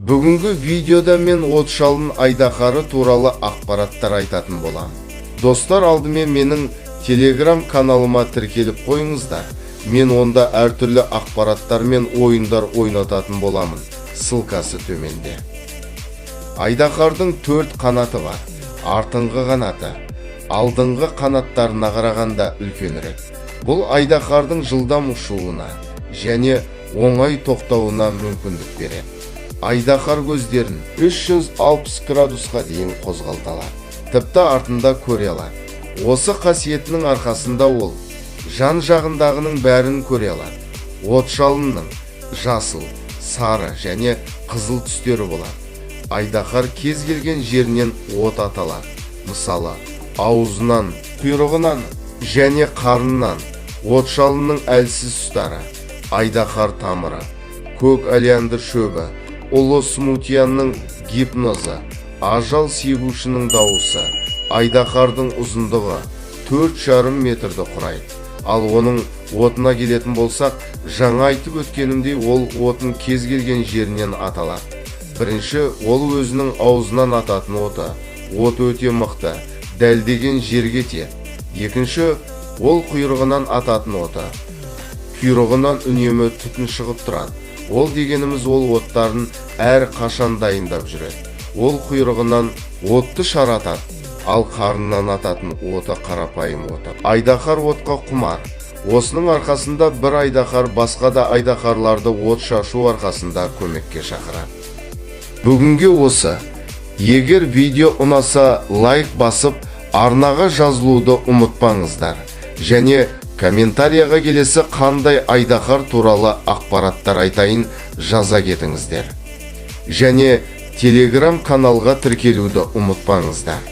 Бүгінгі видеода мен Отшалын айдаһары туралы ақпараттар айтатын болам. Достар, алдымен менің Telegram каналыма тіркеліп қойыңыздар. Мен онда әртүрлі ақпараттар мен ойындар ойнататын боламын. Ссылкасы төменде. Айдаһардың 4 қанаты бар. Артыңғы қанаты алдыңғы қанаттарына қарағанда үлкенірек. Бұл айдаһардың жылдам ұшуына және оңай тоқтауына мүмкіндік береді. Айдаһар көздерін 360 градусқа дейін қозғалталады. Тіпті артында көре алады. Осы қасиетінің арқасында ол жан жағындағының бәрін көре алады. Отшалының жасыл, сары және қызыл түстері болады. Айдаһар кез келген жерінен от аталады. Мысалы, аузынан, құйрығынан және қарнынан. Отшалының әлсіз тұстары: айдаһар тамыры, көк олеандр шөбі, ұлы смутьянның гипнозы, ажал себушінің дауысы. Айдаһардың ұзындығы 4,5 метрді құрайды. Ал оның отына келетін болсақ, жаңа айтып өткенімдей, ол отын кез келген жерінен аталады. Бірінші, ол өзінің аузынан ататын оты. От өте мықты, дәлдеген жерге тиеді. Екінші, ол құйрығынан ататын оты. Құйрығынан үнемі түтін шығып тұрады. Ол дегеніміз, ол оттарын әр қашан дайындап жүреді. Ол құйрығынан отты шаратады. Ал қарнынан ататын оты қарапайым оты. Айдаһар отқа құмар. Осының арқасында бір айдаһар басқа да айдаһарларды от шашу арқасында көмекке шақырады. Бүгінге осы. Егер видео ұнаса, лайк басып, арнаға жазылуды ұмытпаңыздар. Және комментарияға келесі қандай айдаһар туралы ақпараттар айтайын жаза кетіңіздер. Және Telegram каналға тіркелуді ұмытпаңыздар.